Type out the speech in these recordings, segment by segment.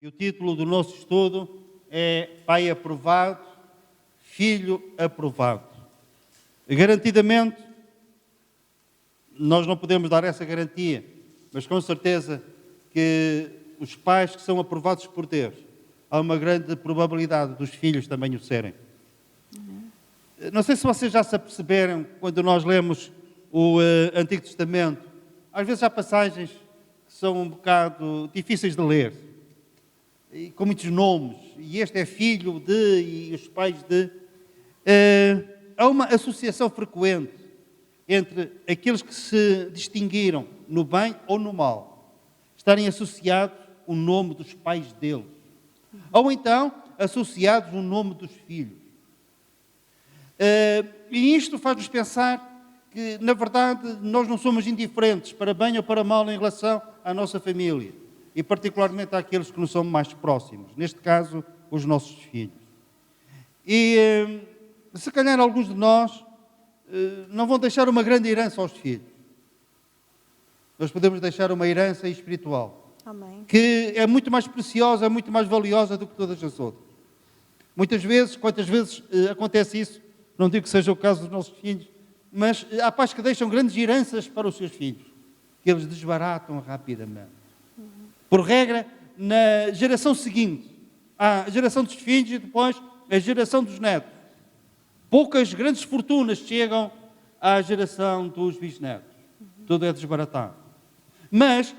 E o título do nosso estudo é Pai aprovado, Filho aprovado. E, garantidamente, nós não podemos dar essa garantia, mas com certeza que os pais que são aprovados por Deus, há uma grande probabilidade dos filhos também o serem. Não sei se vocês já se aperceberam, quando nós lemos o Antigo Testamento, às vezes há passagens que são um bocado difíceis de ler, e com muitos nomes, e este é filho de, e os pais de. Há uma associação frequente entre aqueles que se distinguiram no bem ou no mal, estarem associados o nome dos pais deles, ou então associados o nome dos filhos. E isto faz-nos pensar que, na verdade, nós não somos indiferentes para bem ou para mal em relação à nossa família, e particularmente àqueles que nos são mais próximos, neste caso, os nossos filhos. E se calhar alguns de nós não vão deixar uma grande herança aos filhos. Nós podemos deixar uma herança espiritual. Amém. Que é muito mais preciosa, é muito mais valiosa do que todas as outras. Muitas vezes, quantas vezes acontece isso, não digo que seja o caso dos nossos filhos, mas há pais que deixam grandes heranças para os seus filhos, que eles desbaratam rapidamente. Por regra, na geração seguinte, há a geração dos filhos e depois a geração dos netos. Poucas grandes fortunas chegam à geração dos bisnetos. Tudo é desbaratado. Mas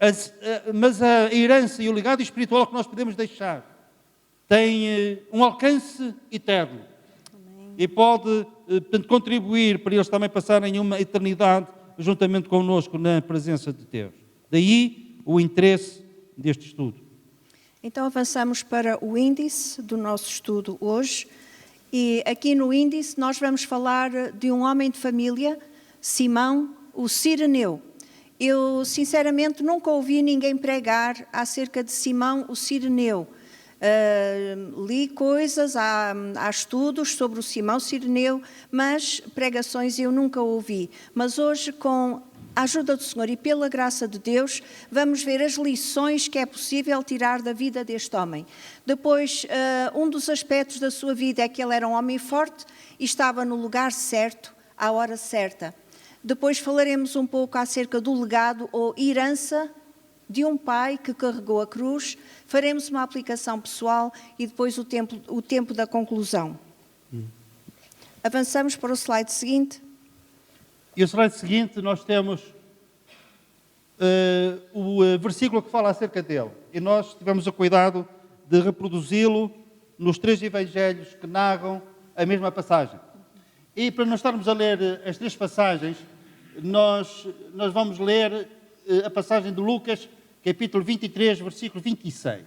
a herança e o legado espiritual que nós podemos deixar tem um alcance eterno. Amém. E pode, portanto, contribuir para eles também passarem uma eternidade juntamente connosco na presença de Deus. Daí o interesse deste estudo. Então avançamos para o índice do nosso estudo hoje. E aqui no índice nós vamos falar de um homem de família, Simão, o Cireneu. Eu, sinceramente, nunca ouvi ninguém pregar acerca de Simão, o Cireneu. Li coisas, há estudos sobre o Simão Cireneu, mas pregações eu nunca ouvi. Mas hoje, com a ajuda do Senhor e pela graça de Deus, vamos ver as lições que é possível tirar da vida deste homem. Depois, um dos aspectos da sua vida é que ele era um homem forte e estava no lugar certo, à hora certa. Depois falaremos um pouco acerca do legado ou herança de um pai que carregou a cruz. Faremos uma aplicação pessoal e depois o tempo da conclusão. Avançamos para o slide seguinte. E o slide seguinte, nós temos o versículo que fala acerca dele. E nós tivemos o cuidado de reproduzi-lo nos 3 evangelhos que narram a mesma passagem. E para não estarmos a ler as 3 passagens, nós vamos ler a passagem de Lucas, capítulo 23, versículo 26.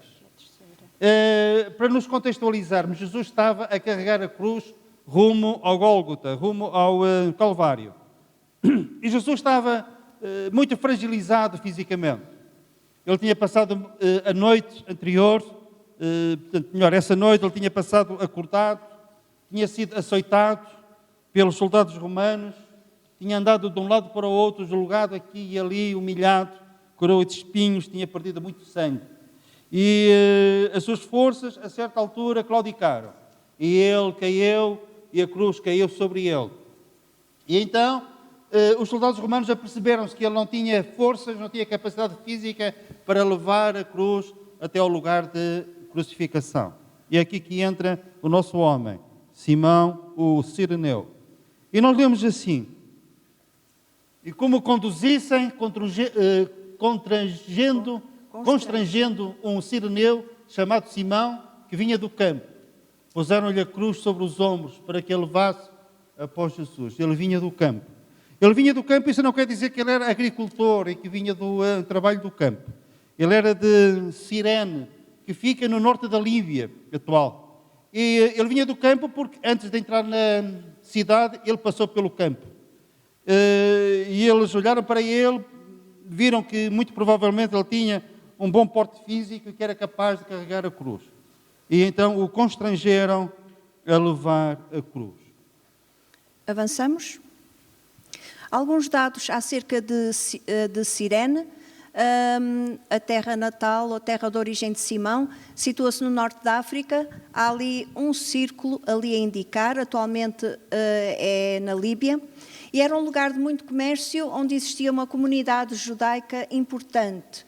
Para nos contextualizarmos, Jesus estava a carregar a cruz rumo ao Gólgota, rumo ao Calvário. E Jesus estava muito fragilizado fisicamente. Ele tinha passado a noite anterior, essa noite ele tinha passado acordado, tinha sido açoitado pelos soldados romanos, tinha andado de um lado para o outro, julgado aqui e ali, humilhado, coroa de espinhos, tinha perdido muito sangue. E as suas forças, a certa altura, claudicaram. E ele caiu, e a cruz caiu sobre ele. E então, os soldados romanos aperceberam-se que ele não tinha forças, não tinha capacidade física para levar a cruz até ao lugar de crucificação. E é aqui que entra o nosso homem, Simão, o Cireneu. E nós lemos assim: e como conduzissem, constrangendo um Cireneu chamado Simão, que vinha do campo, puseram-lhe a cruz sobre os ombros para que ele levasse após Jesus. Ele vinha do campo. Ele vinha do campo, isso não quer dizer que ele era agricultor e que vinha do trabalho do campo. Ele era de Cirene, que fica no norte da Líbia atual. E ele vinha do campo porque antes de entrar na cidade, ele passou pelo campo. E eles olharam para ele, viram que muito provavelmente ele tinha um bom porte físico e que era capaz de carregar a cruz. E então o constrangeram a levar a cruz. Avançamos. Alguns dados acerca de Cirene. a terra natal ou terra de origem de Simão, situa-se no norte da África. Há ali um círculo ali a indicar, atualmente é na Líbia, e era um lugar de muito comércio onde existia uma comunidade judaica importante.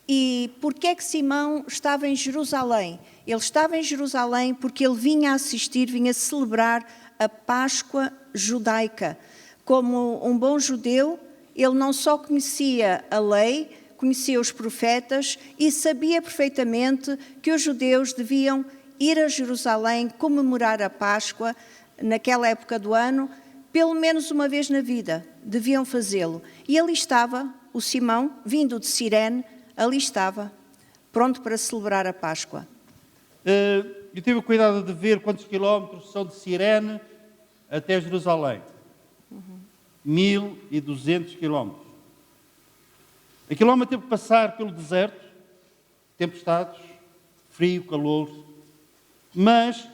E porquê é que Simão estava em Jerusalém? Ele estava em Jerusalém porque ele vinha assistir, vinha celebrar a Páscoa judaica. Como um bom judeu, ele não só conhecia a lei, conhecia os profetas e sabia perfeitamente que os judeus deviam ir a Jerusalém comemorar a Páscoa naquela época do ano, pelo menos uma vez na vida, deviam fazê-lo. E ali estava o Simão, vindo de Cirene, ali estava, pronto para celebrar a Páscoa. Eu tive o cuidado de ver quantos quilómetros são de Cirene até Jerusalém. 1.200 quilómetros. Aquele homem teve que passar pelo deserto, tempestades, frio, calor, mas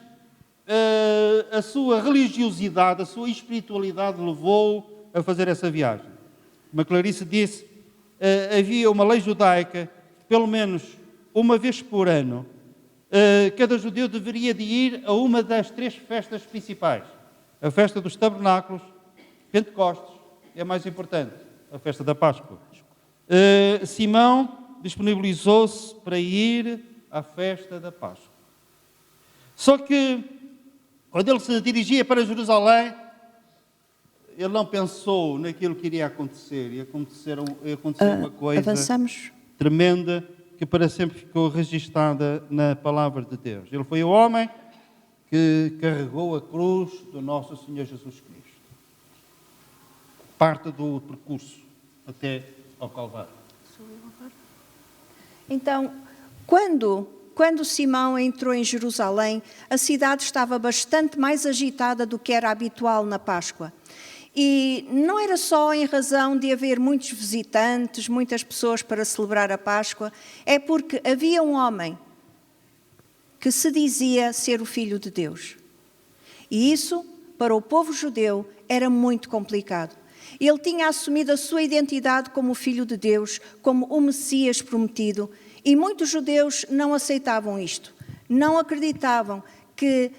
a sua religiosidade, a sua espiritualidade levou-o a fazer essa viagem. Como a Clarice disse, havia uma lei judaica, pelo menos uma vez por ano, cada judeu deveria de ir a uma das 3 festas principais. A festa dos tabernáculos, Pentecostes, é a mais importante, a festa da Páscoa. Simão disponibilizou-se para ir à festa da Páscoa. Só que, quando ele se dirigia para Jerusalém, ele não pensou naquilo que iria acontecer. E aconteceu uma coisa Avançamos. tremenda que para sempre ficou registada na palavra de Deus. Ele foi o homem que carregou a cruz do nosso Senhor Jesus Cristo. Parte do percurso até ao Calvário. Então, quando Simão entrou em Jerusalém, a cidade estava bastante mais agitada do que era habitual na Páscoa. E não era só em razão de haver muitos visitantes, muitas pessoas para celebrar a Páscoa, é porque havia um homem que se dizia ser o Filho de Deus. E isso, para o povo judeu, era muito complicado. Ele tinha assumido a sua identidade como o Filho de Deus, como o Messias prometido, e muitos judeus não aceitavam isto. Não acreditavam que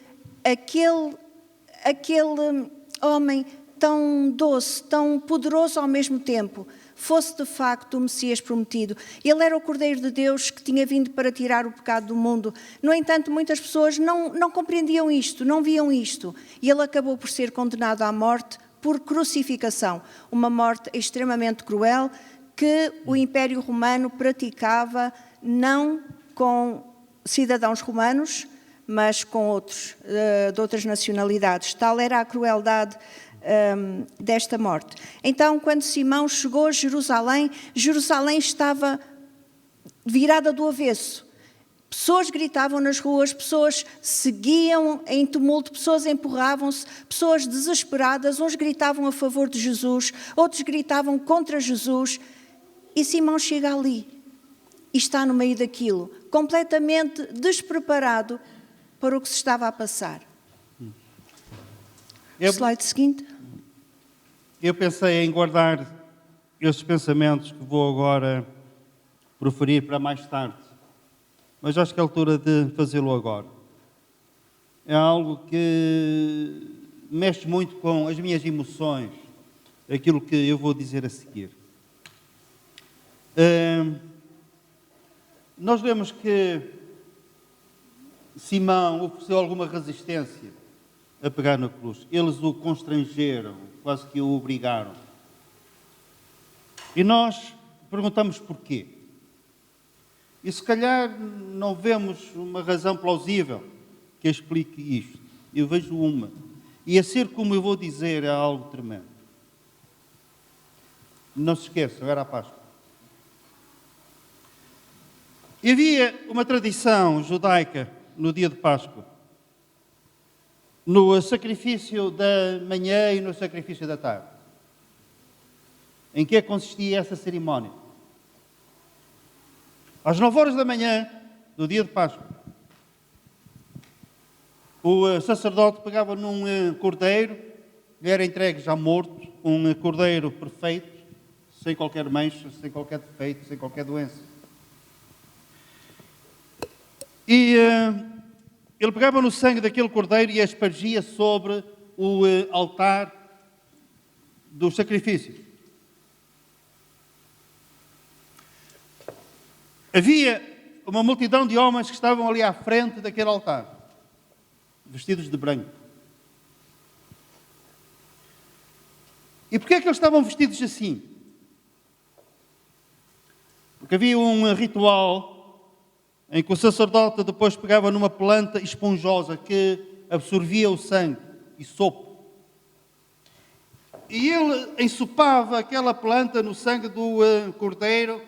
aquele homem tão doce, tão poderoso ao mesmo tempo, fosse de facto o Messias prometido. Ele era o Cordeiro de Deus que tinha vindo para tirar o pecado do mundo. No entanto, muitas pessoas não compreendiam isto, não viam isto. E ele acabou por ser condenado à morte por crucificação. Uma morte extremamente cruel que o Império Romano praticava não com cidadãos romanos, mas com outros, de outras nacionalidades. Tal era a crueldade desta morte. Então, quando Simão chegou a Jerusalém, Jerusalém estava virada do avesso. Pessoas gritavam nas ruas, pessoas seguiam em tumulto, pessoas empurravam-se, pessoas desesperadas, uns gritavam a favor de Jesus, outros gritavam contra Jesus. E Simão chega ali e está no meio daquilo, completamente despreparado para o que se estava a passar. Slide seguinte. Eu pensei em guardar esses pensamentos que vou agora proferir para mais tarde, mas acho que é a altura de fazê-lo agora. É algo que mexe muito com as minhas emoções, aquilo que eu vou dizer a seguir. Nós vemos que Simão ofereceu alguma resistência a pegar na cruz. Eles o constrangeram, quase que o obrigaram. E nós perguntamos porquê. E se calhar não vemos uma razão plausível que explique isto. Eu vejo uma. E a ser como eu vou dizer é algo tremendo. Não se esqueçam, era a Páscoa. E havia uma tradição judaica no dia de Páscoa, no sacrifício da manhã e no sacrifício da tarde. Em que consistia essa cerimónia? Às 9 horas da manhã, do dia de Páscoa, o sacerdote pegava num cordeiro, lhe era entregue já morto, um cordeiro perfeito, sem qualquer mancha, sem qualquer defeito, sem qualquer doença. E ele pegava no sangue daquele cordeiro e aspergia sobre o altar do sacrifício. Havia uma multidão de homens que estavam ali à frente daquele altar, vestidos de branco. E porquê é que eles estavam vestidos assim? Porque havia um ritual em que o sacerdote depois pegava numa planta esponjosa que absorvia o sangue e sopo. E ele ensopava aquela planta no sangue do cordeiro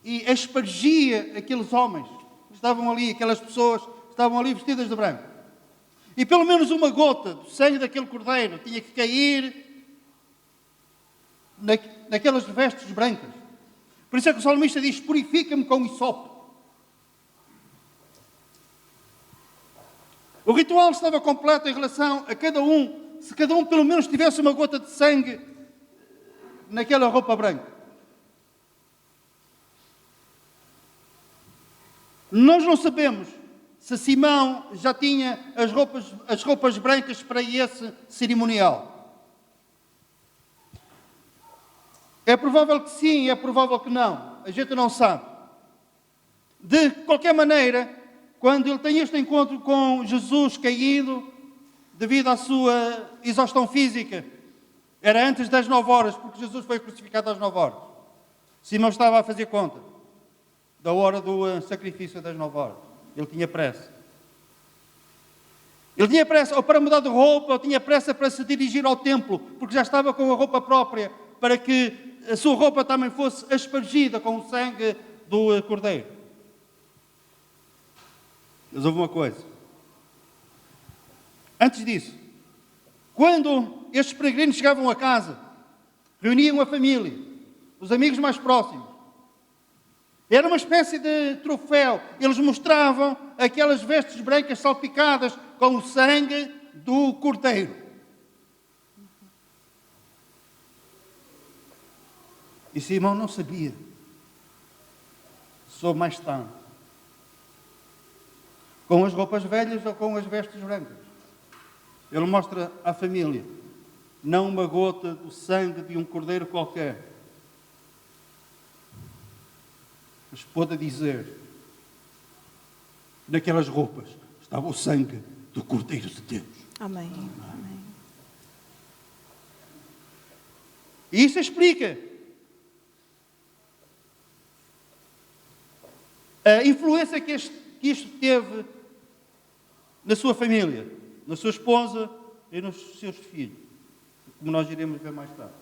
e aspergia aqueles homens que estavam ali, aquelas pessoas que estavam ali vestidas de branco. E pelo menos uma gota do sangue daquele cordeiro tinha que cair naquelas vestes brancas. Por isso é que o salmista diz: purifica-me com hisopo. O ritual estava completo em relação a cada um, se cada um pelo menos tivesse uma gota de sangue naquela roupa branca. Nós não sabemos se Simão já tinha as roupas brancas para esse cerimonial. É provável que sim, é provável que não. A gente não sabe. De qualquer maneira, quando ele tem este encontro com Jesus caído, devido à sua exaustão física, era antes das 9 horas, porque Jesus foi crucificado às 9 horas. Simão estava a fazer conta da hora do sacrifício das 9 horas. Ele tinha pressa. Ele tinha pressa ou para mudar de roupa, ou tinha pressa para se dirigir ao templo, porque já estava com a roupa própria, para que a sua roupa também fosse aspergida com o sangue do cordeiro. Mas houve uma coisa. Antes disso, quando estes peregrinos chegavam a casa, reuniam a família, os amigos mais próximos, era uma espécie de troféu. Eles mostravam aquelas vestes brancas salpicadas com o sangue do cordeiro. E Simão não sabia. Soube mais tarde. Com as roupas velhas ou com as vestes brancas. Ele mostra à família, não uma gota do sangue de um cordeiro qualquer, mas pôde dizer, naquelas roupas estava o sangue do Cordeiro de Deus. Amém. Amém. E isso explica a influência que isto teve na sua família, na sua esposa e nos seus filhos, como nós iremos ver mais tarde.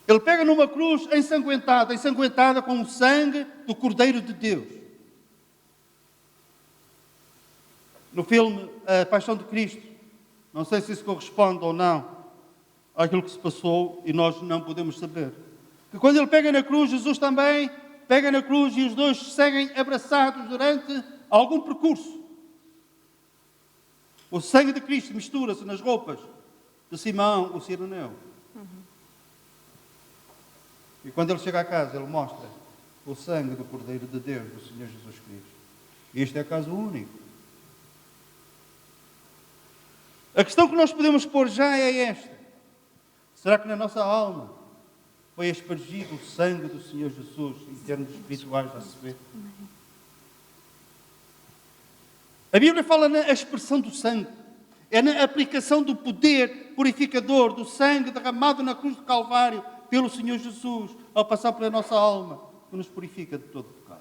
Ele pega numa cruz ensanguentada com o sangue do Cordeiro de Deus. No filme A Paixão de Cristo, não sei se isso corresponde ou não àquilo que se passou e nós não podemos saber. Que quando ele pega na cruz, Jesus também pega na cruz e os dois seguem abraçados durante algum percurso. O sangue de Cristo mistura-se nas roupas de Simão, o cireneu. E quando ele chega a casa, ele mostra o sangue do Cordeiro de Deus, do Senhor Jesus Cristo. Este é caso único. A questão que nós podemos pôr já é esta. Será que na nossa alma foi aspergido o sangue do Senhor Jesus em termos espirituais, já se vê? A Bíblia fala na expressão do sangue. É na aplicação do poder purificador do sangue derramado na cruz do Calvário pelo Senhor Jesus, ao passar pela nossa alma, que nos purifica de todo pecado.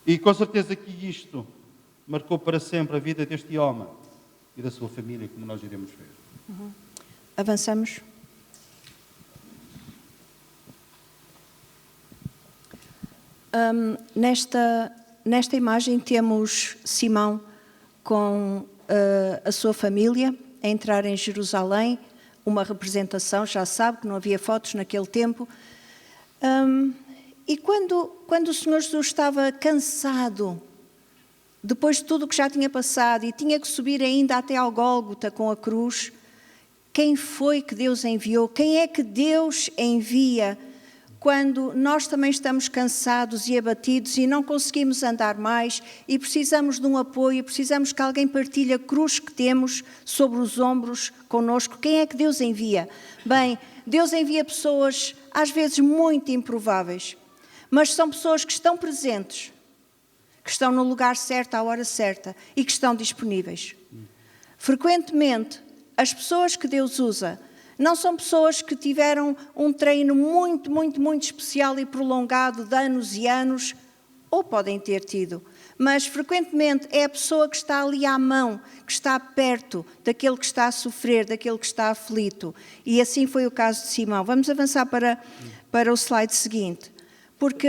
E com certeza que isto marcou para sempre a vida deste homem e da sua família, como nós iremos ver. Avançamos. Nesta imagem temos Simão com a sua família a entrar em Jerusalém, uma representação, já sabe que não havia fotos naquele tempo. E quando o Senhor Jesus estava cansado depois de tudo o que já tinha passado e tinha que subir ainda até ao Gólgota com a cruz, quem foi que Deus enviou? Quem é que Deus envia quando nós também estamos cansados e abatidos e não conseguimos andar mais e precisamos de um apoio, precisamos que alguém partilhe a cruz que temos sobre os ombros connosco? Quem é que Deus envia? Bem, Deus envia pessoas às vezes muito improváveis, mas são pessoas que estão presentes, que estão no lugar certo, à hora certa e que estão disponíveis. Frequentemente, as pessoas que Deus usa não são pessoas que tiveram um treino muito, muito, muito especial e prolongado de anos e anos, ou podem ter tido, mas frequentemente é a pessoa que está ali à mão, que está perto daquele que está a sofrer, daquele que está aflito. E assim foi o caso de Simão. Vamos avançar para o slide seguinte, porque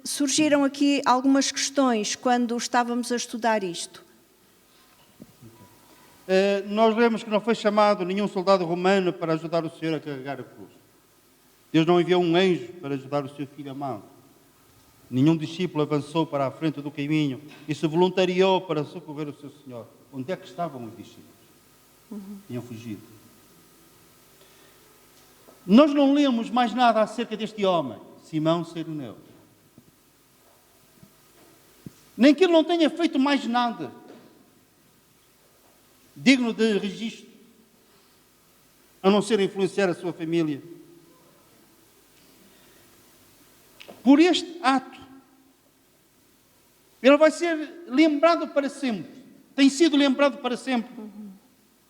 surgiram aqui algumas questões quando estávamos a estudar isto. Nós lemos que não foi chamado nenhum soldado romano para ajudar o Senhor a carregar a cruz. Deus não enviou um anjo para ajudar o seu filho amado. Nenhum discípulo avançou para a frente do caminho e se voluntariou para socorrer o seu Senhor. Onde é que estavam os discípulos? Tinham fugido. Nós não lemos mais nada acerca deste homem, Simão Cireneu. Nem que ele não tenha feito mais nada digno de registro, a não ser influenciar a sua família. Por este ato, ele vai ser lembrado para sempre. Tem sido lembrado para sempre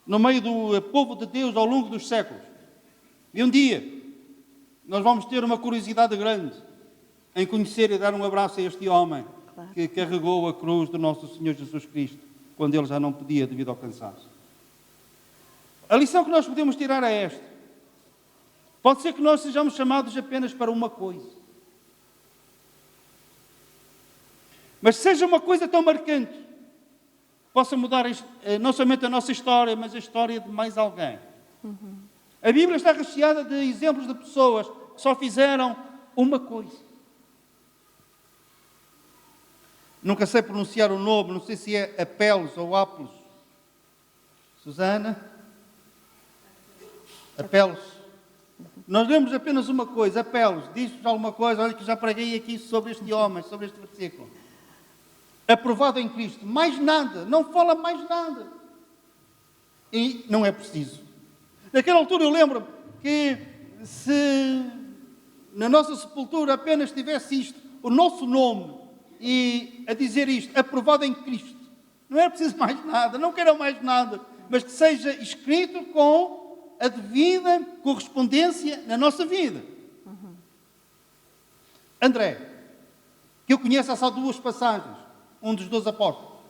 no meio do povo de Deus ao longo dos séculos. E um dia, nós vamos ter uma curiosidade grande em conhecer e dar um abraço a este homem que carregou a cruz do nosso Senhor Jesus Cristo, quando ele já não podia devido ao cansaço. A lição que nós podemos tirar é esta. Pode ser que nós sejamos chamados apenas para uma coisa. Mas seja uma coisa tão marcante, possa mudar não somente a nossa história, mas a história de mais alguém. A Bíblia está recheada de exemplos de pessoas que só fizeram uma coisa. Nunca sei pronunciar o nome, não sei se é Apelos ou Apelos. Susana? Apelos. Nós lemos apenas uma coisa, Apelos. Diz-vos alguma coisa, olha que já preguei aqui sobre este homem, sobre este versículo. Aprovado em Cristo. Mais nada, não fala mais nada. E não é preciso. Naquela altura eu lembro que se na nossa sepultura apenas tivesse isto, o nosso nome, e a dizer isto, aprovado em Cristo. Não é preciso mais nada, não queiram mais nada, mas que seja escrito com a devida correspondência na nossa vida. André, que eu conheço há só 2 passagens, um dos 12 apóstolos.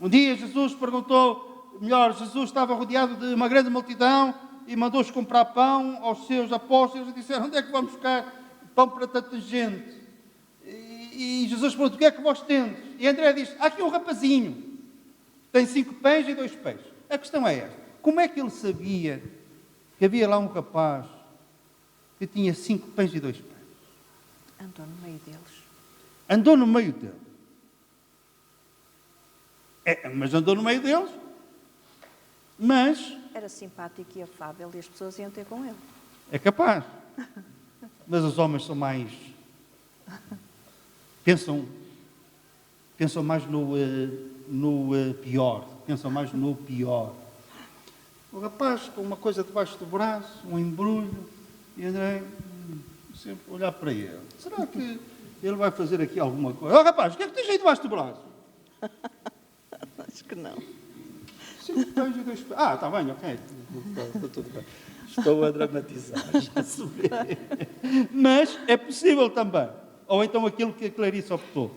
Um dia Jesus perguntou, Jesus estava rodeado de uma grande multidão e mandou-os comprar pão aos seus apóstolos e disseram, onde é que vamos buscar pão para tanta gente? E Jesus perguntou, o que é que vós tendes? E André diz, há aqui um rapazinho, tem 5 pães e 2 peixes. A questão é esta, como é que ele sabia que havia lá um rapaz que tinha 5 pães e 2 peixes? Andou no meio deles. Andou no meio deles. Mas andou no meio deles, mas... Era simpático e afável e as pessoas iam ter com ele. É capaz. Mas os homens são mais... Pensam mais no pior. Pensam mais no pior. O rapaz com uma coisa debaixo do braço, um embrulho, e André sempre olhar para ele. Será que ele vai fazer aqui alguma coisa? Rapaz, o que é que tens aí debaixo do braço? Acho que não. 5 pães e 2 peixes. Está bem, ok. Está tudo bem. Estou a dramatizar, já se vê. Mas é possível também. Ou então aquilo que a Clarice optou.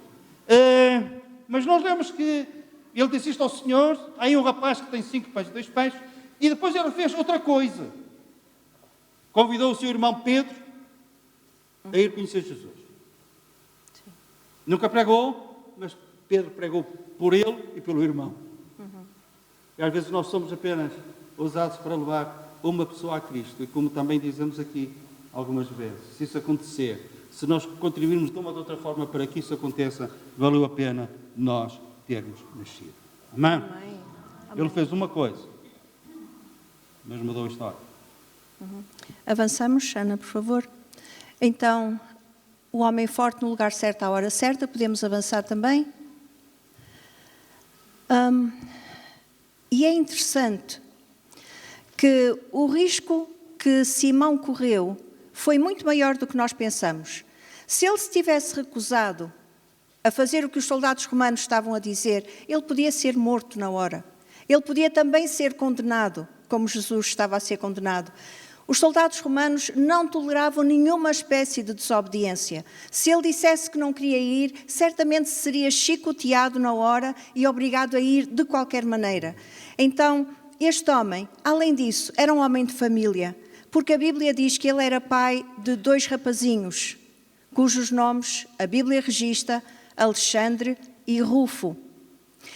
Mas nós lemos que ele disse isto ao Senhor, aí um rapaz que tem 5 pães e 2 peixes, e depois ele fez outra coisa. Convidou o seu irmão Pedro a ir conhecer Jesus. Sim. Nunca pregou, mas Pedro pregou por ele e pelo irmão. E às vezes nós somos apenas usados para levar uma pessoa a Cristo. E como também dizemos aqui algumas vezes, se isso acontecer, se nós contribuirmos de uma ou de outra forma para que isso aconteça, valeu a pena nós termos nascido. Amém? Ele fez uma coisa, mas mudou a história. Avançamos, Ana, por favor. Então, o homem forte no lugar certo à hora certa, podemos avançar também. E é interessante que o risco que Simão correu foi muito maior do que nós pensamos. Se ele se tivesse recusado a fazer o que os soldados romanos estavam a dizer, ele podia ser morto na hora. Ele podia também ser condenado, como Jesus estava a ser condenado. Os soldados romanos não toleravam nenhuma espécie de desobediência. Se ele dissesse que não queria ir, certamente seria chicoteado na hora e obrigado a ir de qualquer maneira. Então, este homem, além disso, era um homem de família, porque a Bíblia diz que ele era pai de 2 rapazinhos, cujos nomes a Bíblia registra, Alexandre e Rufo.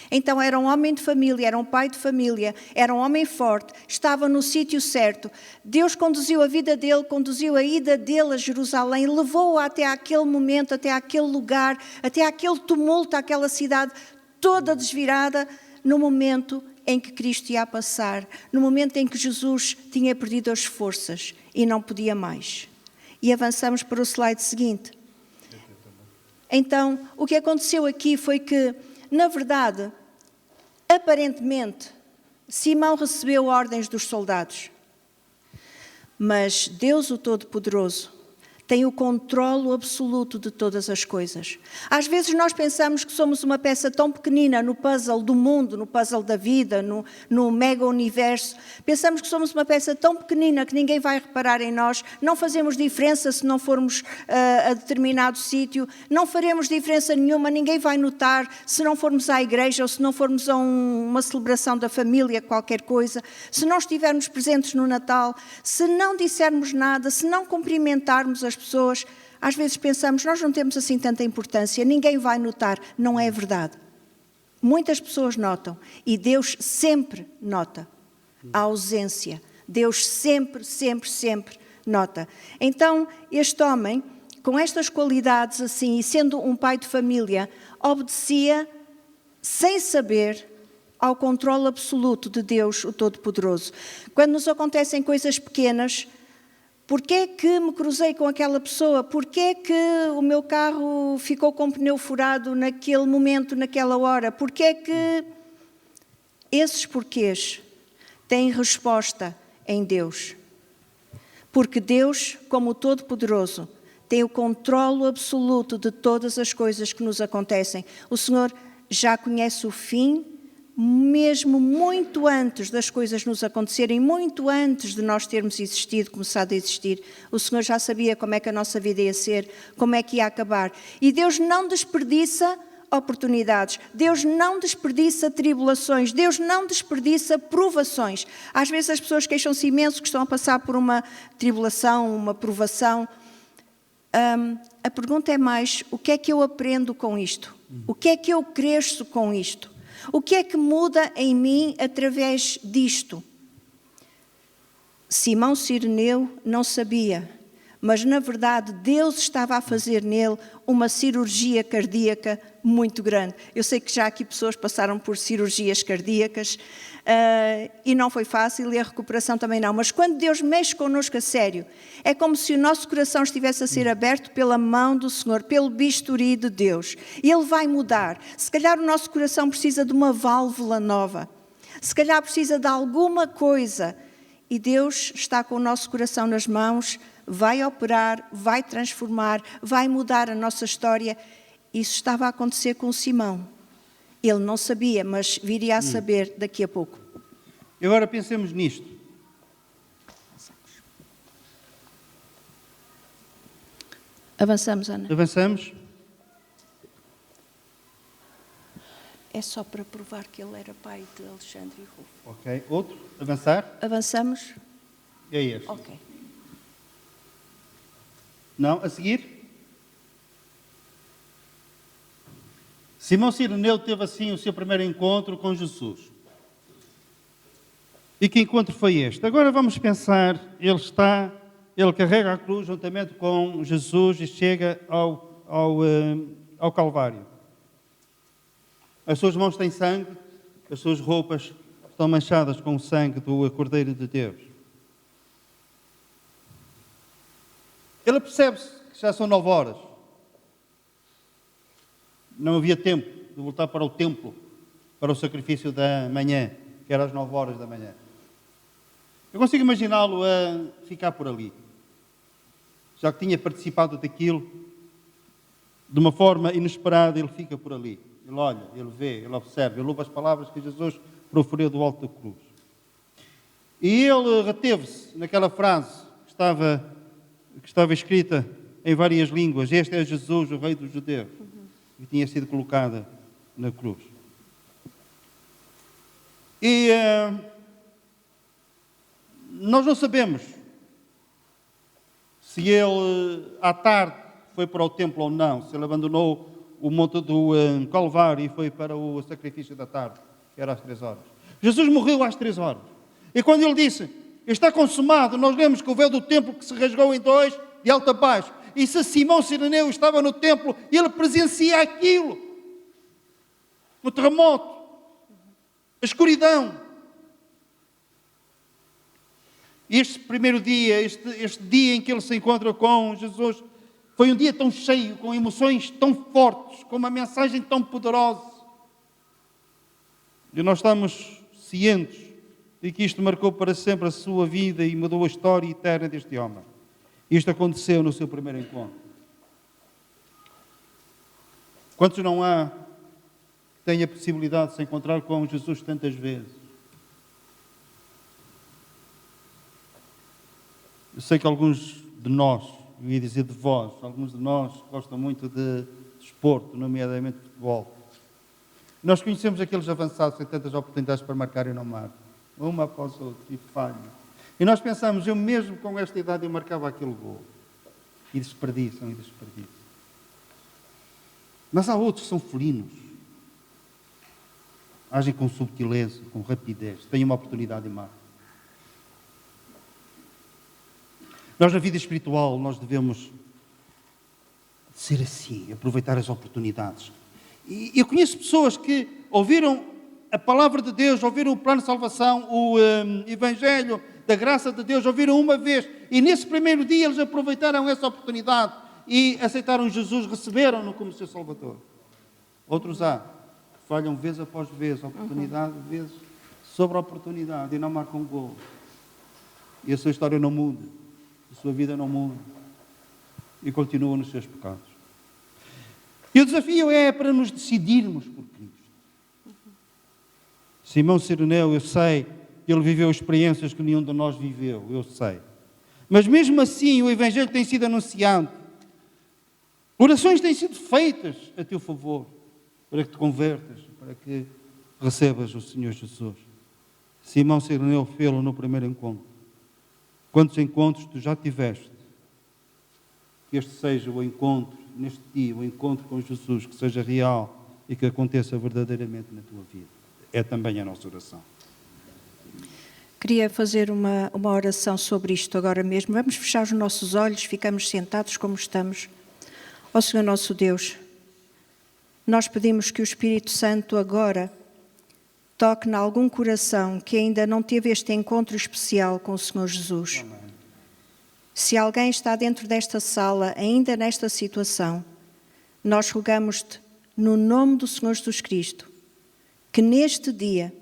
Então era um homem de família, era um pai de família, era um homem forte, estava no sítio certo. Deus conduziu a vida dele, conduziu a ida dele a Jerusalém, levou-o até aquele momento, até aquele lugar, até aquele tumulto, aquela cidade toda desvirada, no momento em que Cristo ia passar, no momento em que Jesus tinha perdido as forças e não podia mais. E avançamos para o slide seguinte. Então, o que aconteceu aqui foi que, na verdade, aparentemente, Simão recebeu ordens dos soldados. Mas Deus, o Todo-Poderoso, tem o controlo absoluto de todas as coisas. Às vezes nós pensamos que somos uma peça tão pequenina no puzzle do mundo, no puzzle da vida, no mega-universo. Pensamos que somos uma peça tão pequenina que ninguém vai reparar em nós. Não fazemos diferença se não formos a determinado sítio. Não faremos diferença nenhuma, ninguém vai notar se não formos à igreja ou se não formos a uma celebração da família, qualquer coisa. Se não estivermos presentes no Natal, se não dissermos nada, se não cumprimentarmos as pessoas, às vezes pensamos, nós não temos assim tanta importância, ninguém vai notar. Não é verdade. Muitas pessoas notam e Deus sempre nota a ausência. Deus sempre, sempre, sempre nota. Então, este homem, com estas qualidades assim, e sendo um pai de família, obedecia sem saber ao controle absoluto de Deus, o Todo-Poderoso. Quando nos acontecem coisas pequenas, porquê é que me cruzei com aquela pessoa? Porquê é que o meu carro ficou com o pneu furado naquele momento, naquela hora? Porquê é que esses porquês têm resposta em Deus? Porque Deus, como o Todo-Poderoso, tem o controle absoluto de todas as coisas que nos acontecem. O Senhor já conhece o fim, mesmo muito antes das coisas nos acontecerem, muito antes de nós termos existido, começado a existir, o Senhor já sabia como é que a nossa vida ia ser, como é que ia acabar. E Deus não desperdiça oportunidades, Deus não desperdiça tribulações, Deus não desperdiça provações. Às vezes as pessoas queixam-se imenso que estão a passar por uma tribulação, uma provação. A pergunta é mais, o que é que eu aprendo com isto? O que é que eu cresço com isto? O que é que muda em mim através disto? Simão Cireneu não sabia, mas na verdade Deus estava a fazer nele uma cirurgia cardíaca muito grande. Eu sei que já aqui pessoas passaram por cirurgias cardíacas e não foi fácil e a recuperação também não. Mas quando Deus mexe connosco a sério, é como se o nosso coração estivesse a ser aberto pela mão do Senhor, pelo bisturi de Deus. E Ele vai mudar. Se calhar o nosso coração precisa de uma válvula nova. Se calhar precisa de alguma coisa. E Deus está com o nosso coração nas mãos, vai operar, vai transformar, vai mudar a nossa história. Isso estava a acontecer com o Simão. Ele não sabia, mas viria a saber daqui a pouco. E agora pensemos nisto. Avançamos, Ana. Avançamos. É só para provar que ele era pai de Alexandre e Rufo. Ok. Outro. Avançar. Avançamos? É este. Ok. Não. A seguir. Simão Cireneu teve assim o seu primeiro encontro com Jesus. E que encontro foi este? Agora vamos pensar, ele carrega a cruz juntamente com Jesus e chega ao Calvário. As suas mãos têm sangue, as suas roupas estão manchadas com o sangue do Cordeiro de Deus. Ele percebe-se que já são 9 horas. Não havia tempo de voltar para o templo, para o sacrifício da manhã, que era às 9 horas da manhã. Eu consigo imaginá-lo a ficar por ali. Já que tinha participado daquilo, de uma forma inesperada, ele fica por ali. Ele olha, ele vê, ele observa, ele ouve as palavras que Jesus proferiu do alto da cruz. E ele reteve-se naquela frase que estava escrita em várias línguas: este é Jesus, o Rei dos Judeus, que tinha sido colocada na cruz. E nós não sabemos se ele, à tarde, foi para o templo ou não, se ele abandonou o monte do Calvário e foi para o sacrifício da tarde, que era às 3 horas. Jesus morreu às 3 horas. E quando ele disse, está consumado, nós lemos que o véu do templo que se rasgou em 2, de alto a baixo. E se Simão Cireneu estava no templo, ele presencia aquilo. O terremoto, a escuridão. Este primeiro dia, este dia em que ele se encontra com Jesus, foi um dia tão cheio, com emoções tão fortes, com uma mensagem tão poderosa. E nós estamos cientes de que isto marcou para sempre a sua vida e mudou a história eterna deste homem. Isto aconteceu no seu primeiro encontro. Quantos não há que têm a possibilidade de se encontrar com Jesus tantas vezes? Eu sei que alguns de nós, eu ia dizer de vós, alguns de nós gostam muito de desporto, nomeadamente de futebol. Nós conhecemos aqueles avançados que têm tantas oportunidades para marcar e não marcam. Uma após outra, e falham. E nós pensamos, eu mesmo com esta idade eu marcava aquele gol. E desperdiçam, e desperdiçam. Mas há outros que são felinos. Agem com subtileza, com rapidez, têm uma oportunidade e marcam. Nós, na vida espiritual, nós devemos ser assim, aproveitar as oportunidades. E eu conheço pessoas que ouviram a palavra de Deus, ouviram o plano de salvação, o Evangelho da graça de Deus, ouviram uma vez, e nesse primeiro dia eles aproveitaram essa oportunidade e aceitaram Jesus, receberam-no como seu Salvador. Outros há, que falham vez após vez, oportunidade, vez sobre a oportunidade, e não marcam gol. E a sua história não muda. A sua vida não muda e continua nos seus pecados. E o desafio é para nos decidirmos por Cristo. Simão Cireneu, eu sei que ele viveu experiências que nenhum de nós viveu, eu sei. Mas mesmo assim o Evangelho tem sido anunciado. Orações têm sido feitas a teu favor, para que te convertas, para que recebas o Senhor Jesus. Simão Cireneu fê-lo no primeiro encontro. Quantos encontros tu já tiveste? Que este seja o encontro, neste dia, o encontro com Jesus, que seja real e que aconteça verdadeiramente na tua vida. É também a nossa oração. Queria fazer uma oração sobre isto agora mesmo. Vamos fechar os nossos olhos, ficamos sentados como estamos. Ó Senhor nosso Deus, nós pedimos que o Espírito Santo agora toque em algum coração que ainda não teve este encontro especial com o Senhor Jesus. Amém. Se alguém está dentro desta sala, ainda nesta situação, nós rogamos-te, no nome do Senhor Jesus Cristo, que neste dia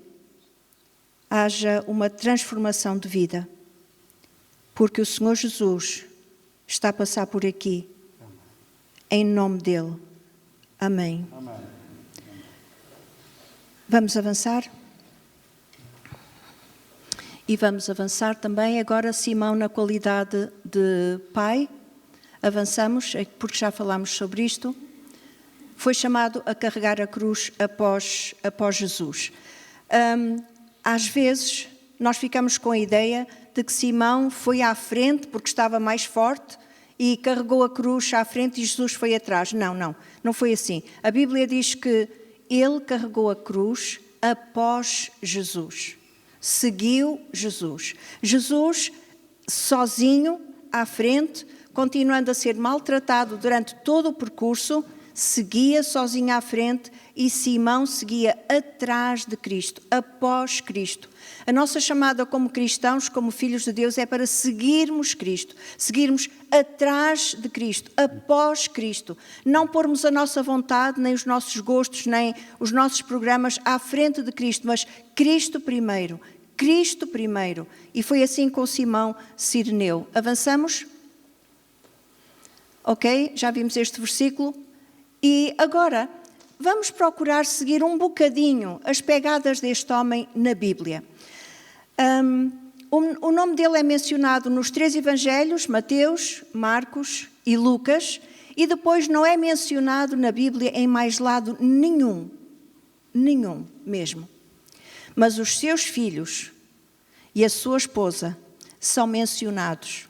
haja uma transformação de vida, porque o Senhor Jesus está a passar por aqui, em nome dele. Amém. Amém. Vamos avançar? E vamos avançar também agora Simão na qualidade de pai. Avançamos, porque já falámos sobre isto. Foi chamado a carregar a cruz após Jesus. Às vezes nós ficamos com a ideia de que Simão foi à frente porque estava mais forte e carregou a cruz à frente e Jesus foi atrás. Não foi assim. A Bíblia diz que ele carregou a cruz após Jesus. Seguiu Jesus. Jesus, sozinho, à frente, continuando a ser maltratado durante todo o percurso, seguia sozinho à frente e Simão seguia atrás de Cristo, após Cristo. A nossa chamada como cristãos, como filhos de Deus, é para seguirmos Cristo, seguirmos atrás de Cristo, após Cristo. Não pormos a nossa vontade, nem os nossos gostos, nem os nossos programas à frente de Cristo, mas Cristo primeiro. Cristo primeiro. E foi assim com Simão Cireneu. Avançamos? Ok? Já vimos este versículo. E agora, vamos procurar seguir um bocadinho as pegadas deste homem na Bíblia. O nome dele é mencionado nos 3 evangelhos, Mateus, Marcos e Lucas, e depois não é mencionado na Bíblia em mais lado nenhum mesmo. Mas os seus filhos e a sua esposa são mencionados.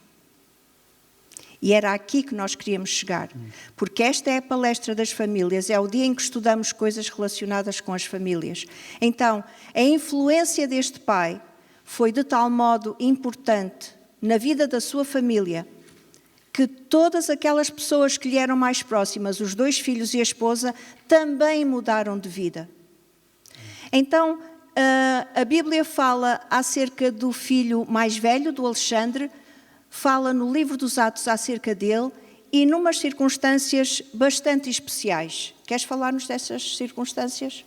E era aqui que nós queríamos chegar, porque esta é a palestra das famílias, é o dia em que estudamos coisas relacionadas com as famílias. Então, a influência deste pai foi de tal modo importante na vida da sua família, que todas aquelas pessoas que lhe eram mais próximas, os 2 filhos e a esposa, também mudaram de vida. Então, a Bíblia fala acerca do filho mais velho, do Alexandre, fala no livro dos Atos acerca dele e numas circunstâncias bastante especiais. Queres falar-nos dessas circunstâncias?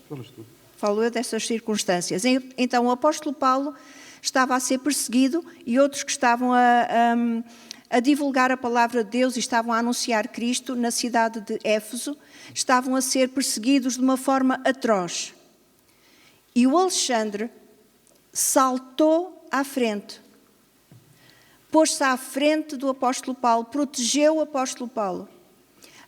Falo eu dessas circunstâncias. Então, o apóstolo Paulo estava a ser perseguido e outros que estavam a divulgar a palavra de Deus e estavam a anunciar Cristo na cidade de Éfeso, estavam a ser perseguidos de uma forma atroz. E o Alexandre saltou à frente, pôs-se à frente do apóstolo Paulo, protegeu o apóstolo Paulo.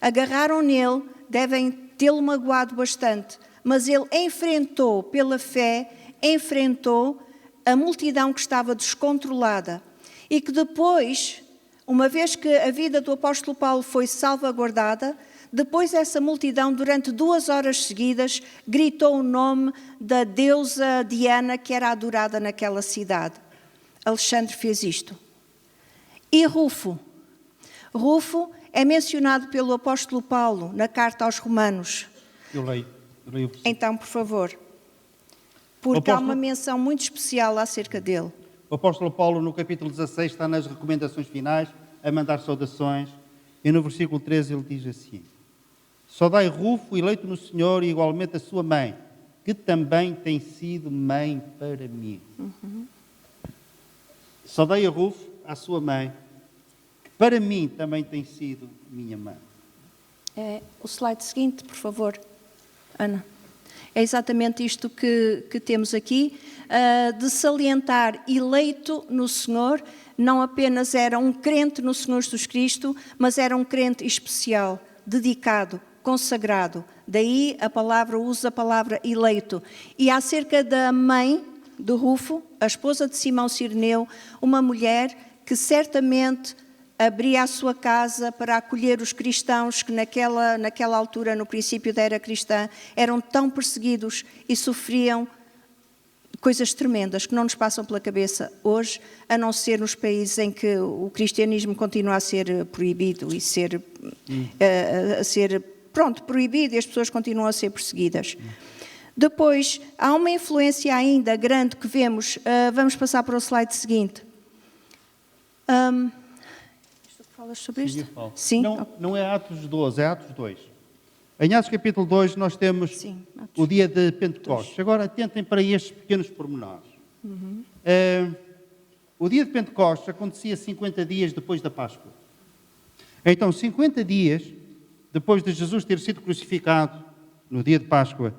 Agarraram nele, devem tê-lo magoado bastante, mas ele enfrentou, pela fé, enfrentou a multidão que estava descontrolada e que depois, uma vez que a vida do apóstolo Paulo foi salvaguardada, depois essa multidão, durante 2 horas seguidas, gritou o nome da deusa Diana, que era adorada naquela cidade. Alexandre fez isto. E Rufo é mencionado pelo apóstolo Paulo na carta aos Romanos. Eu leio. Então, por favor, porque há uma menção muito especial acerca dele. O apóstolo Paulo, no capítulo 16, está nas recomendações finais, a mandar saudações, e no versículo 13 ele diz assim: saudai Rufo, eleito no Senhor, e igualmente a sua mãe, que também tem sido mãe para mim. Saudai a Rufo, a sua mãe, que para mim também tem sido minha mãe. O slide seguinte, por favor, Ana. É exatamente isto que temos aqui, de salientar eleito no Senhor, não apenas era um crente no Senhor Jesus Cristo, mas era um crente especial, dedicado, consagrado. Daí usa a palavra eleito. E acerca da mãe de Rufo, a esposa de Simão Cireneu, uma mulher que certamente abria a sua casa para acolher os cristãos que naquela altura, no princípio da era cristã, eram tão perseguidos e sofriam coisas tremendas que não nos passam pela cabeça hoje, a não ser nos países em que o cristianismo continua a ser proibido e proibido e as pessoas continuam a ser perseguidas. Depois, há uma influência ainda grande que vemos, vamos passar para o slide seguinte. Falas sobre isto? Sim. Não é Atos 12, é Atos 2. Em Atos capítulo 2 nós temos o dia de Pentecostes. Agora atentem para estes pequenos pormenores. O dia de Pentecostes acontecia 50 dias depois da Páscoa. Então, 50 dias depois de Jesus ter sido crucificado, no dia de Páscoa,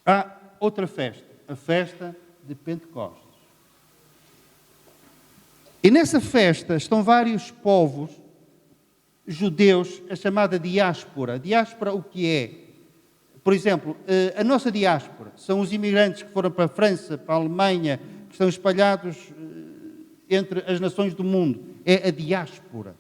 há outra festa, a festa de Pentecostes. E nessa festa estão vários povos judeus, a chamada diáspora. Diáspora o que é? Por exemplo, a nossa diáspora são os imigrantes que foram para a França, para a Alemanha, que estão espalhados entre as nações do mundo. É a diáspora.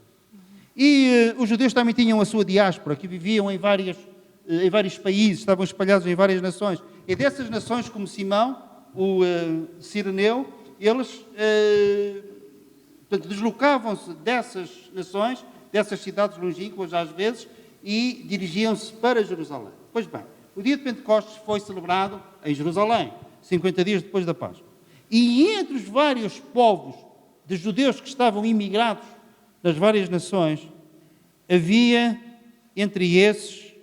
E os judeus também tinham a sua diáspora, que viviam em vários países, estavam espalhados em várias nações. E dessas nações, como Simão, o Cireneu, eles deslocavam-se dessas nações, dessas cidades longínquas às vezes, e dirigiam-se para Jerusalém. Pois bem, o dia de Pentecostes foi celebrado em Jerusalém, 50 dias depois da Páscoa. E entre os vários povos de judeus que estavam imigrados das várias nações, havia entre esses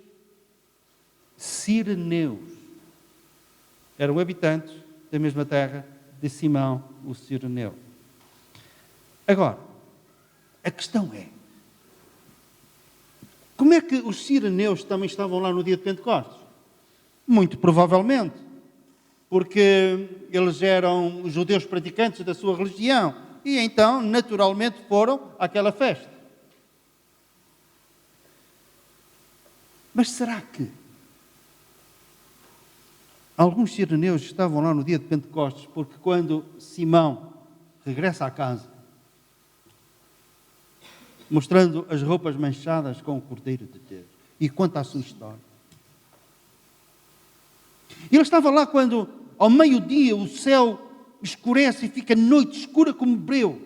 cireneus. Eram habitantes da mesma terra de Simão, o cireneu. Agora, a questão é, como é que os cireneus também estavam lá no dia de Pentecostes? Muito provavelmente, porque eles eram judeus praticantes da sua religião e então, naturalmente, foram àquela festa. Mas será que alguns cireneus estavam lá no dia de Pentecostes porque quando Simão regressa à casa, mostrando as roupas manchadas com o Cordeiro de Deus, e conta a sua história. Ele estava lá quando, ao meio-dia, o céu escurece e fica noite escura como breu.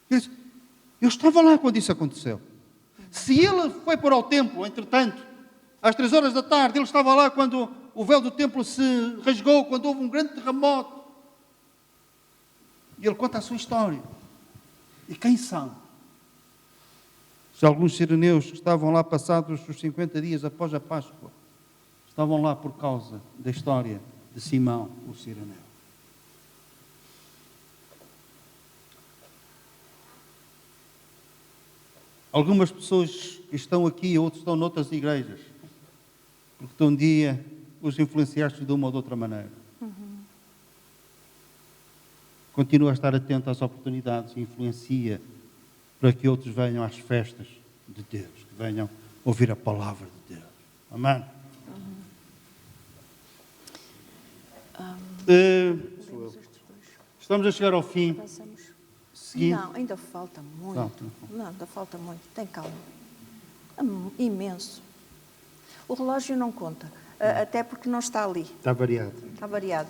Ele disse, eu estava lá quando isso aconteceu. Se ele foi para o templo, entretanto, às 3 horas da tarde, ele estava lá quando o véu do templo se rasgou, quando houve um grande terremoto. E ele conta a sua história. E quem são? Se alguns cireneus que estavam lá passados os 50 dias após a Páscoa, estavam lá por causa da história de Simão, o cireneu. Algumas pessoas que estão aqui, outros estão noutras igrejas, porque tu um dia os influenciaste de uma ou de outra maneira. Continua a estar atento às oportunidades e influencia para que outros venham às festas de Deus, que venham ouvir a palavra de Deus. Amém? Estamos a chegar ao fim. Seguinte. Não, ainda falta muito. Não, ainda falta muito. Tem calma. É imenso. O relógio não conta, até porque não está ali. Está variado. Está variado.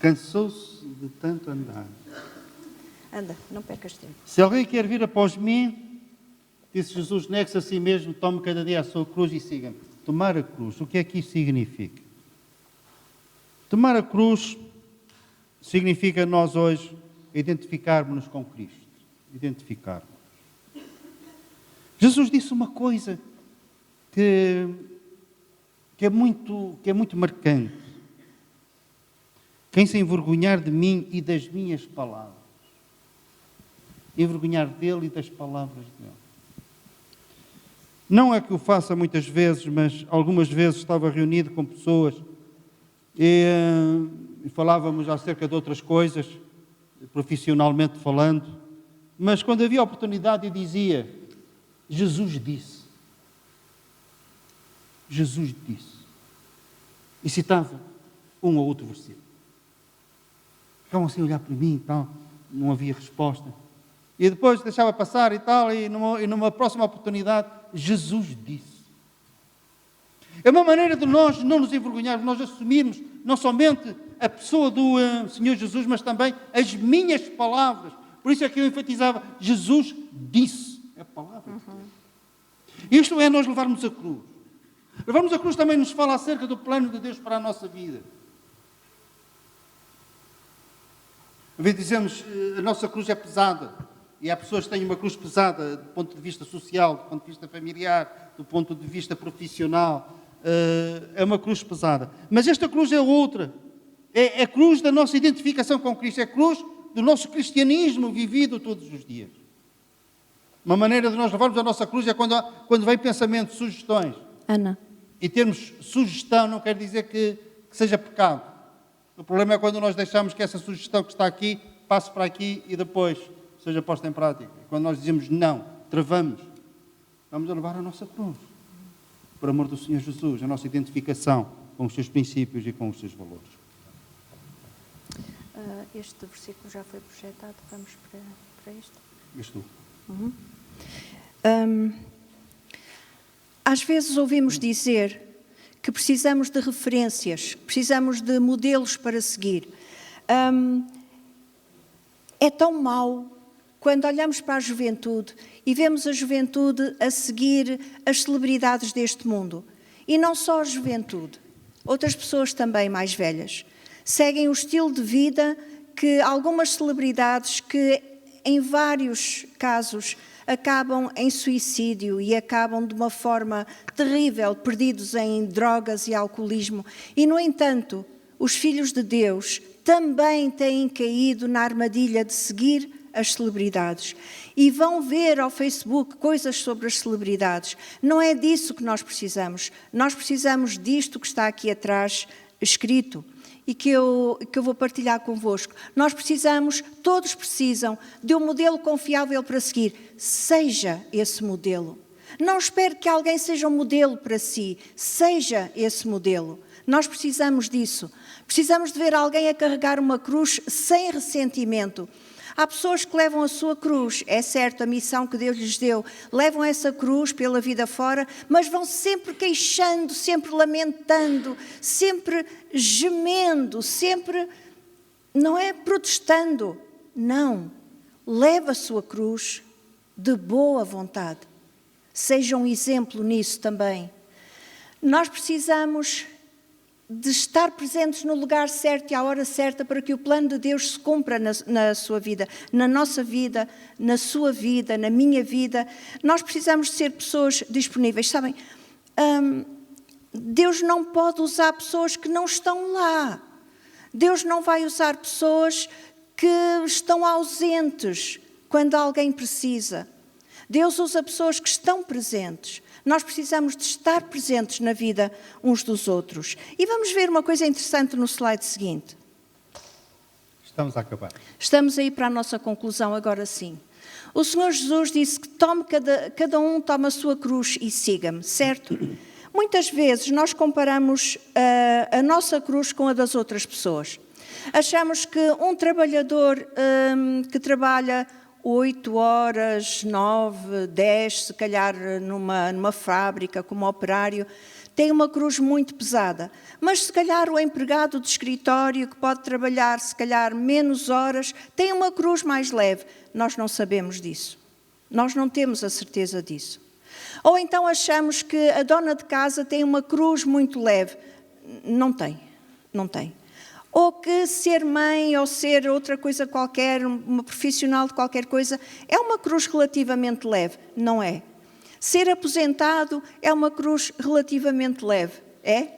Cansou-se de tanto andar. Anda, não percas tempo. Se alguém quer vir após mim, disse Jesus, negue-se a si mesmo, tome cada dia a sua cruz e siga-me. Tomar a cruz, o que é que isso significa? Tomar a cruz significa nós hoje identificarmos-nos com Cristo. Identificarmos. Jesus disse uma coisa que é muito marcante. Quem se envergonhar de mim e das minhas palavras. Envergonhar dele e das palavras dele. Não é que o faça muitas vezes, mas algumas vezes estava reunido com pessoas e falávamos acerca de outras coisas, profissionalmente falando, mas quando havia oportunidade eu dizia, Jesus disse. Jesus disse. E citava um ou outro versículo. Ficavam assim a olhar para mim e tal, não havia resposta. E depois deixava passar e tal, e numa próxima oportunidade, Jesus disse. É uma maneira de nós não nos envergonharmos, nós assumirmos não somente a pessoa do Senhor Jesus, mas também as minhas palavras. Por isso é que eu enfatizava, Jesus disse. É a palavra de Deus. Isto é nós levarmos a cruz. Levarmos a cruz também nos fala acerca do plano de Deus para a nossa vida. Às vezes dizemos, a nossa cruz é pesada. E há pessoas que têm uma cruz pesada do ponto de vista social, do ponto de vista familiar, do ponto de vista profissional. É uma cruz pesada. Mas esta cruz é outra. É a cruz da nossa identificação com Cristo. É a cruz do nosso cristianismo vivido todos os dias. Uma maneira de nós levarmos a nossa cruz é quando vem pensamentos, sugestões. Ana. E termos sugestão não quer dizer que seja pecado. O problema é quando nós deixamos que essa sugestão que está aqui passe para aqui e depois seja posta em prática. Quando nós dizemos não, travamos, vamos a levar a nossa cruz. Por amor do Senhor Jesus, a nossa identificação com os seus princípios e com os seus valores. Este versículo já foi projetado, vamos para este. Isto. Às vezes ouvimos dizer que precisamos de referências, precisamos de modelos para seguir. É tão mau quando olhamos para a juventude e vemos a juventude a seguir as celebridades deste mundo. E não só a juventude, outras pessoas também mais velhas. Seguem o estilo de vida que algumas celebridades que, em vários casos, acabam em suicídio e acabam de uma forma terrível, perdidos em drogas e alcoolismo. E, no entanto, os filhos de Deus também têm caído na armadilha de seguir as celebridades. E vão ver ao Facebook coisas sobre as celebridades. Não é disso que nós precisamos. Nós precisamos disto que está aqui atrás escrito e que eu vou partilhar convosco. Nós precisamos, todos precisam, de um modelo confiável para seguir. Seja esse modelo. Não espere que alguém seja um modelo para si. Seja esse modelo. Nós precisamos disso. Precisamos de ver alguém a carregar uma cruz sem ressentimento. Há pessoas que levam a sua cruz, é certo, a missão que Deus lhes deu, levam essa cruz pela vida fora, mas vão sempre queixando, sempre lamentando, sempre gemendo, sempre, não é protestando, não. Leva a sua cruz de boa vontade. Seja um exemplo nisso também. Nós precisamos de estar presentes no lugar certo e à hora certa para que o plano de Deus se cumpra na sua vida, na nossa vida, na sua vida, na minha vida. Nós precisamos de ser pessoas disponíveis. Sabem, Deus não pode usar pessoas que não estão lá. Deus não vai usar pessoas que estão ausentes quando alguém precisa. Deus usa pessoas que estão presentes. Nós precisamos de estar presentes na vida uns dos outros. E vamos ver uma coisa interessante no slide seguinte. Estamos a acabar. Estamos aí para a nossa conclusão agora sim. O Senhor Jesus disse que cada um toma a sua cruz e siga-me, certo? Muitas vezes nós comparamos a nossa cruz com a das outras pessoas. Achamos que um trabalhador que trabalha 8 horas, 9, 10, se calhar numa fábrica como operário, tem uma cruz muito pesada. Mas se calhar o empregado de escritório que pode trabalhar se calhar menos horas, tem uma cruz mais leve. Nós não sabemos disso. Nós não temos a certeza disso. Ou então achamos que a dona de casa tem uma cruz muito leve. Não tem, não tem. Ou que ser mãe ou ser outra coisa qualquer, uma profissional de qualquer coisa, é uma cruz relativamente leve. Não é. Ser aposentado é uma cruz relativamente leve. É?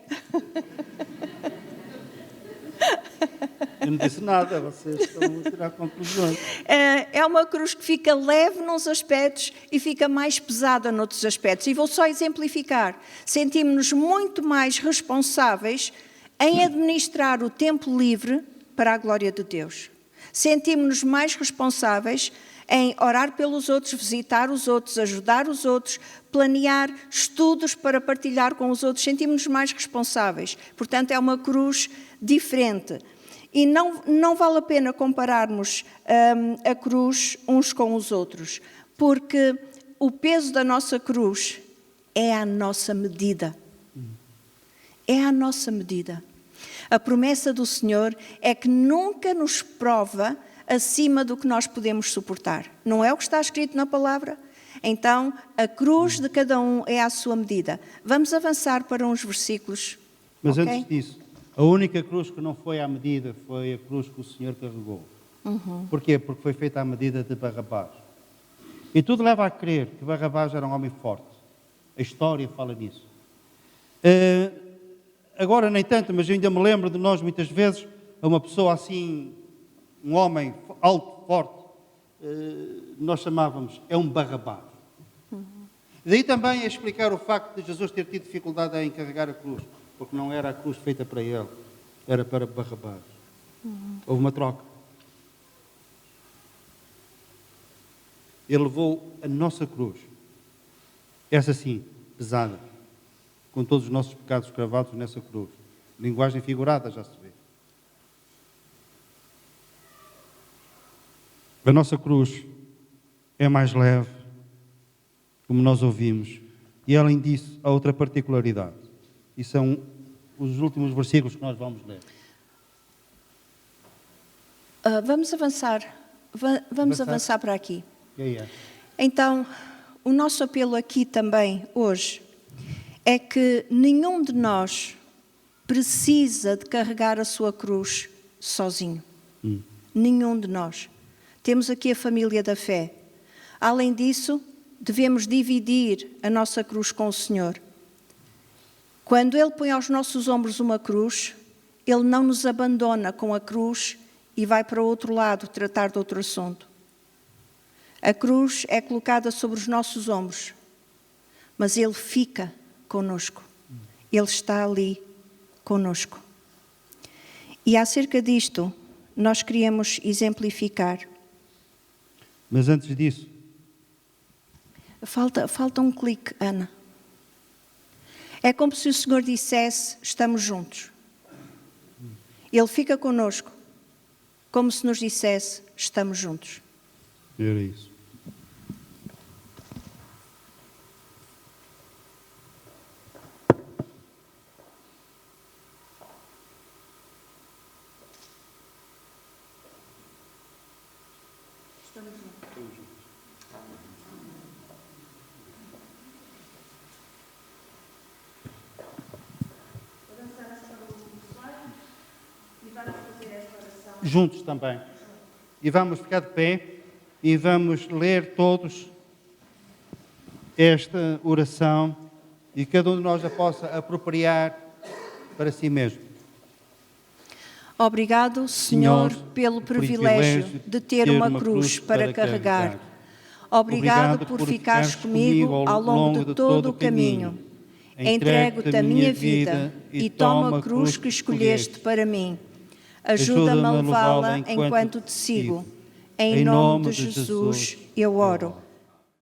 Eu não disse nada, vocês estão a tirar conclusões. É uma cruz que fica leve nos aspectos e fica mais pesada noutros aspectos. E vou só exemplificar. Sentimos-nos muito mais responsáveis em administrar o tempo livre para a glória de Deus. Sentimos-nos mais responsáveis em orar pelos outros, visitar os outros, ajudar os outros, planear estudos para partilhar com os outros. Sentimos-nos mais responsáveis. Portanto, é uma cruz diferente. E não vale a pena compararmos a cruz uns com os outros, porque o peso da nossa cruz é a nossa medida. É a nossa medida. A promessa do Senhor é que nunca nos prova acima do que nós podemos suportar. Não é o que está escrito na palavra? Então, a cruz de cada um é à sua medida. Vamos avançar para uns versículos. Mas okay? antes disso, a única cruz que não foi à medida foi a cruz que o Senhor carregou. Porquê? Porque foi feita à medida de Barrabás. E tudo leva a crer que Barrabás era um homem forte. A história fala nisso. Agora nem tanto, mas eu ainda me lembro de nós muitas vezes, uma pessoa assim, um homem alto, forte, nós chamávamos, é um Barrabás. Daí também a explicar o facto de Jesus ter tido dificuldade em carregar a cruz, porque não era a cruz feita para ele, era para Barrabás. Houve uma troca. Ele levou a nossa cruz, essa sim, pesada, com todos os nossos pecados cravados nessa cruz. Linguagem figurada, já se vê. A nossa cruz é mais leve, como nós ouvimos. E além disso, há outra particularidade. E são os últimos versículos que nós vamos ler. Vamos avançar Vamos avançar para aqui. Yeah. Então, o nosso apelo aqui também, hoje, é que nenhum de nós precisa de carregar a sua cruz sozinho. Nenhum de nós. Temos aqui a família da fé. Além disso, devemos dividir a nossa cruz com o Senhor. Quando Ele põe aos nossos ombros uma cruz, Ele não nos abandona com a cruz e vai para o outro lado tratar de outro assunto. A cruz é colocada sobre os nossos ombros, mas Ele fica conosco. Ele está ali conosco. E acerca disto, nós queríamos exemplificar. Mas antes disso, Falta um clique, Ana. É como se o Senhor dissesse, estamos juntos. Ele fica conosco, como se nos dissesse, estamos juntos. era isso. Juntos também. E vamos ficar de pé e vamos ler todos esta oração e cada um de nós a possa apropriar para si mesmo. Obrigado, Senhor, Senhor, pelo o privilégio de ter uma cruz para carregar. Obrigado por ficares comigo ao longo de todo o caminho. Entrego-te a minha vida e toma a cruz que escolheste para mim. Ajuda-me a levá-la enquanto te sigo. Em nome de Jesus eu oro.